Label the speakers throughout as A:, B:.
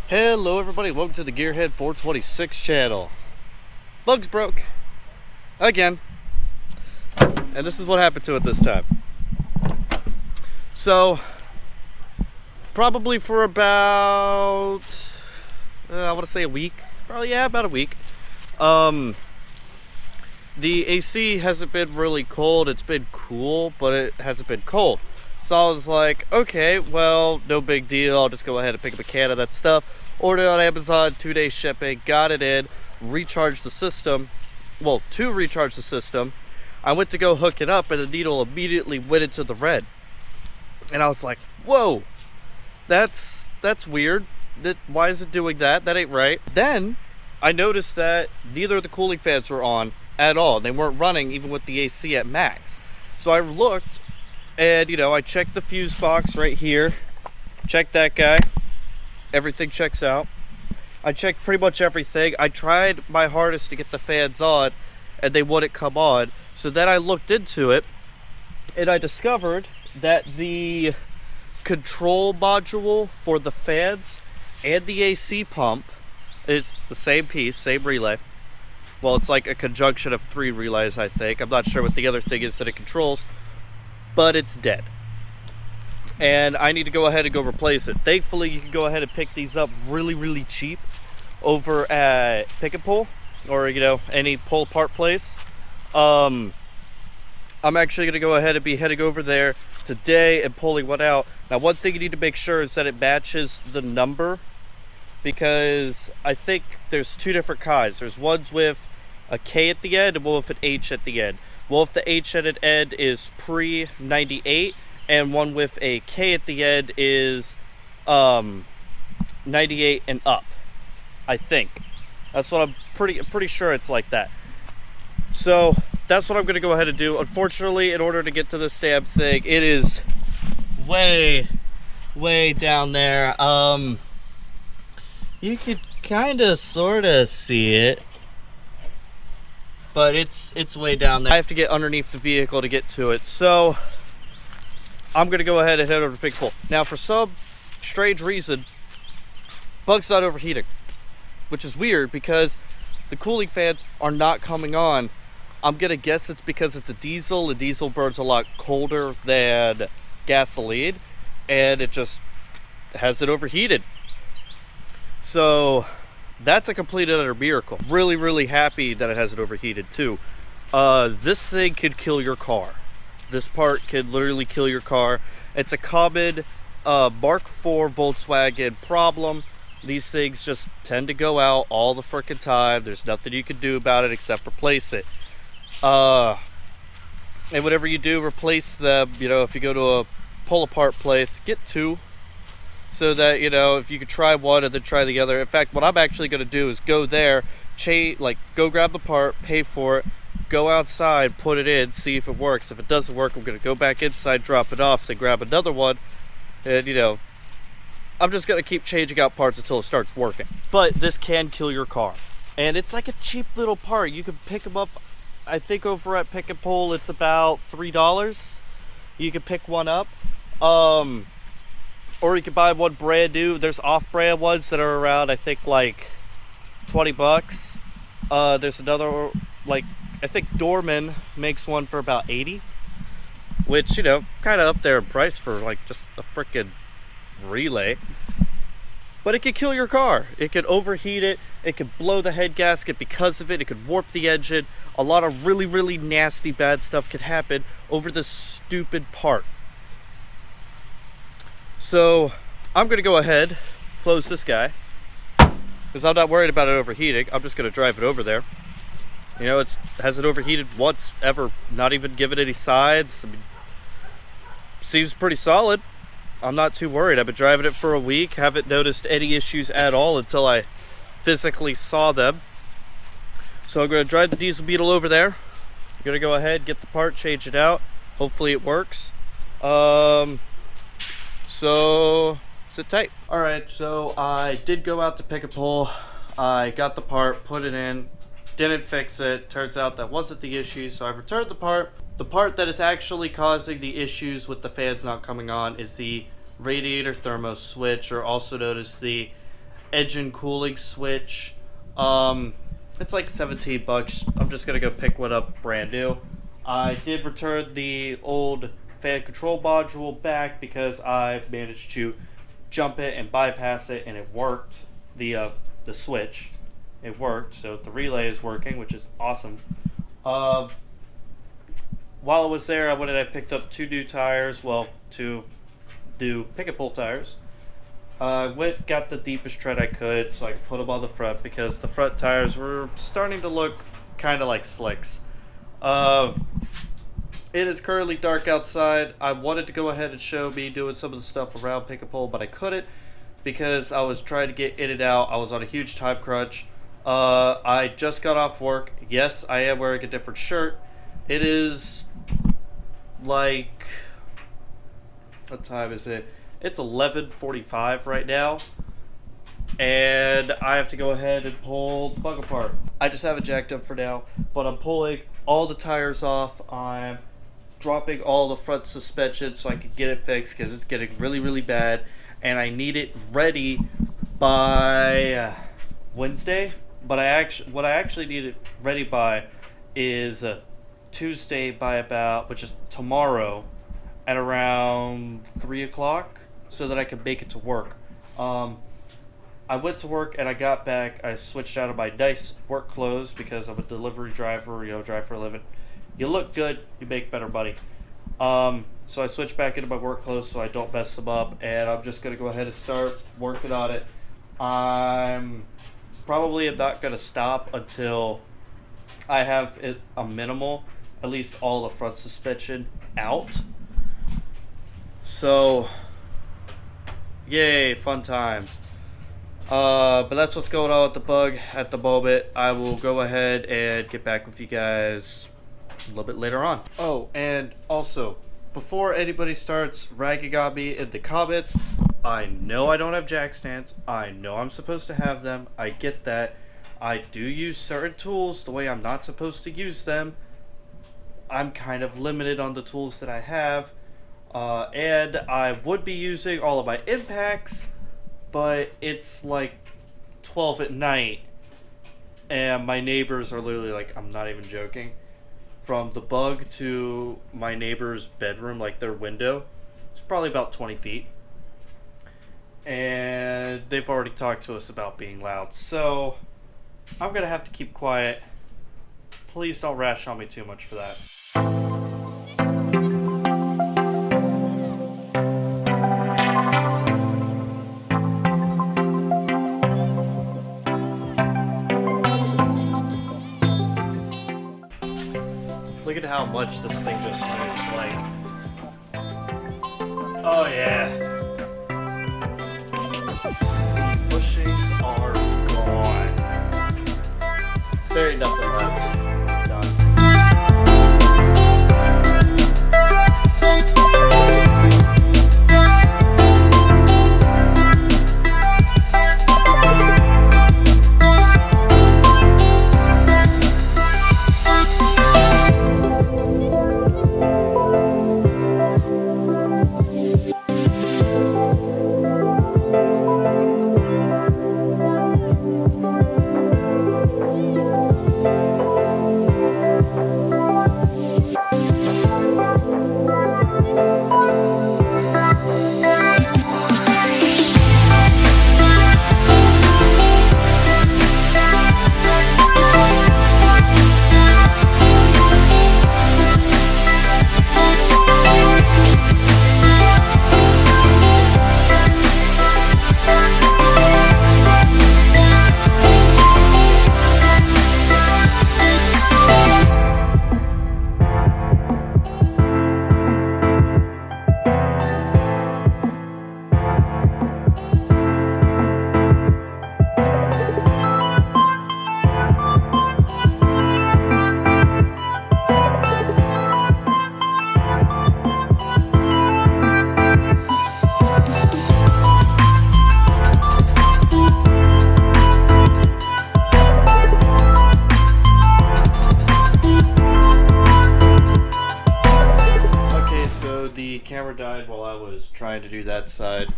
A: Hello everybody, welcome to the Gearhead 426 channel. Bugs broke. Again. And this is what happened to it this time. So, probably for about, I want to say a week. Probably, yeah, about a week. The AC hasn't been really cold. It's been cool, but it hasn't been cold. So I was like, okay, well, no big deal. I'll just go ahead and pick up a can of that stuff. Ordered it on Amazon, 2-day shipping, got it in, recharged the system. Well, to recharge the system, I went to go hook it up and the needle immediately went into the red. And I was like, whoa, that's weird. Why is it doing that? That ain't right. Then I noticed that neither of the cooling fans were on at all. They weren't running even with the AC at max. So I looked and, you know, I checked the fuse box right here. Checked that guy. Everything checks out. I checked pretty much everything. I tried my hardest to get the fans on and they wouldn't come on. So then I looked into it and I discovered that the control module for the fans and the AC pump is the same piece, same relay. Well, it's like a conjunction of 3 relays, I think. I'm not sure what the other thing is that it controls, but it's dead. And I need to go ahead and go replace it. Thankfully, you can go ahead and pick these up really cheap over at Pick and Pull, or, you know, any pull apart place. I'm actually going to go ahead and be heading over there today and pulling one out. Now, one thing you need to make sure is that it matches the number, because I think there's 2 different kinds. There's ones with a K at the end and one with an H at the end. Well, if the H at the end is pre-98, and one with a K at the end is 98 and up, I think. That's what I'm pretty sure it's like that. So that's what I'm gonna go ahead and do. Unfortunately, in order to get to this damn thing, it is way down there. You could kind of sort of see it, but it's way down there. I have to get underneath the vehicle to get to it. So I'm gonna go ahead and head over to Pick and Pull. Now, for some strange reason, Bug's not overheating, which is weird because the cooling fans are not coming on. I'm gonna guess it's because it's a diesel. The diesel burns a lot colder than gasoline, and it just hasn't overheated. So that's a complete and utter miracle. Really happy that it hasn't overheated too. This thing could kill your car. This part could literally kill your car. It's a common Mark IV Volkswagen problem. These things just tend to go out all the frickin' time. There's nothing you can do about it except replace it. And whatever you do, replace them. You know, if you go to a pull apart place, get 2. So that, you know, if you could try one and then try the other. In fact, what I'm actually going to do is go there, go grab the part, pay for it, go outside, put it in, see if it works. If it doesn't work, I'm going to go back inside, drop it off, then grab another one. And, you know, I'm just going to keep changing out parts until it starts working. But this can kill your car. And it's like a cheap little part. You can pick them up, I think over at Pick and Pull, it's about $3. You can pick one up. Or you can buy one brand new. There's off-brand ones that are around, I think, like 20 bucks. There's another, like, I think Dorman makes one for about 80, which, you know, kind of up there in price for like just a freaking relay. But it could kill your car. It could overheat it. It could blow the head gasket because of it. It could warp the engine. A lot of really nasty bad stuff could happen over this stupid part. So I'm gonna go ahead, close this guy, because I'm not worried about it overheating. I'm just gonna drive it over there. You know, it hasn't overheated once ever, not even given any sides. I mean, seems pretty solid. I'm not too worried. I've been driving it for a week, haven't noticed any issues at all until I physically saw them. So I'm going to drive the diesel Beetle over there. I'm going to go ahead, get the part, change it out. Hopefully it works. So sit tight. All right, so I did go out to Pick and Pull. I got the part, put it in. Didn't fix it. Turns out that wasn't the issue, so I returned the part. The part that is actually causing the issues with the fans not coming on is the radiator thermo switch, or also known as the engine cooling switch. It's like 17 bucks. I'm just gonna go pick one up brand new. I did return the old fan control module back because I managed to jump it and bypass it, and it worked. The switch, it worked. So the relay is working, which is awesome. While I was there, I went and I picked up 2 new tires. Well, 2 new picket pole tires. Got the deepest tread I could so I could put them on the front because the front tires were starting to look kind of like slicks. It is currently dark outside. I wanted to go ahead and show me doing some of the stuff around picket pole, but I couldn't because I was trying to get in and out. I was on a huge time crunch. I just got off work. Yes, I am wearing a different shirt. It is like, what time is it? It's 11:45 right now, and I have to go ahead and pull the bug apart. I just have it jacked up for now, but I'm pulling all the tires off. I'm dropping all the front suspension so I can get it fixed because it's getting really, really bad, and I need it ready by Wednesday. But what I actually need it ready by is Tuesday by about, which is tomorrow, at around 3 o'clock, so that I can make it to work. I went to work and I got back. I switched out of my nice work clothes because I'm a delivery driver, drive for a living. You look good, you make better money. So I switched back into my work clothes so I don't mess them up, and I'm just going to go ahead and start working on it. I'm probably not going to stop until I have it a minimal, at least all the front suspension out. So, yay, fun times. But that's what's going on with the bug at the moment. I will go ahead and get back with you guys a little bit later on. Oh, and also, before anybody starts ragging on me in the comments, I know I don't have jack stands. I know I'm supposed to have them. I get that. I do use certain tools the way I'm not supposed to use them. I'm kind of limited on the tools that I have. And I would be using all of my impacts, but it's like 12 at night, and my neighbors are literally like, I'm not even joking, from the bug to my neighbor's bedroom, like their window, it's probably about 20 feet. And they've already talked to us about being loud, so I'm gonna have to keep quiet. Please don't rash on me too much for that. Look at how much this thing just moves, like, oh yeah. The bushings are gone. There ain't nothing left. It's done. Camera died while I was trying to do that side.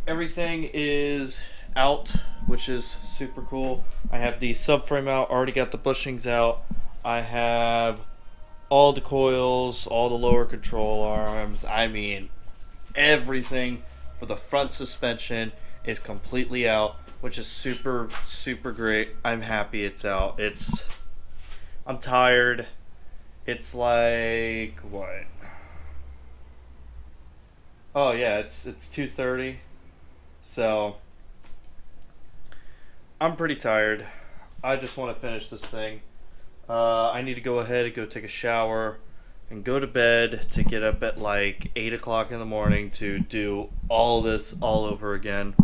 A: everything is out, which is super cool. I have the subframe out, already got the bushings out. I have all the coils, all the lower control arms. I mean, everything for the front suspension is completely out, which is super, super great. I'm happy it's out. I'm tired. It's like, what? Oh yeah, it's 2:30. So I'm pretty tired. I just want to finish this thing. I need to go ahead and go take a shower and go to bed to get up at like 8 o'clock in the morning to do all this all over again.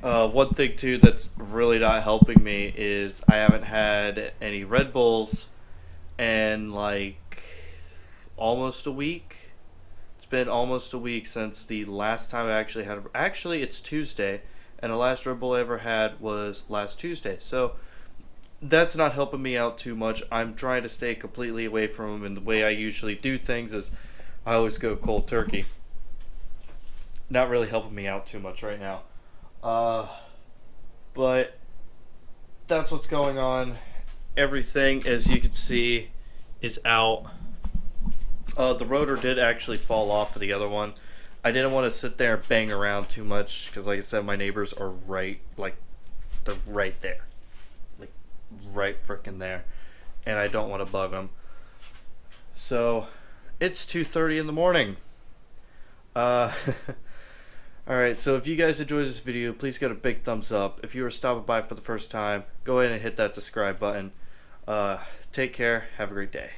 A: One thing too that's really not helping me is I haven't had any Red Bulls in like almost a week. It's been almost a week since the last time I actually had. Actually, it's Tuesday, and the last Red Bull I ever had was last Tuesday. So that's not helping me out too much. I'm trying to stay completely away from them, and the way I usually do things is I always go cold turkey. Not really helping me out too much right now. But that's what's going on. Everything, as you can see, is out. The rotor did actually fall off of the other one. I didn't want to sit there and bang around too much because, like I said, my neighbors are they're right there. Like, right frickin' there. And I don't want to bug them. So, it's 2:30 in the morning. Alright, so if you guys enjoyed this video, please give it a big thumbs up. If you are stopping by for the first time, go ahead and hit that subscribe button. Take care. Have a great day.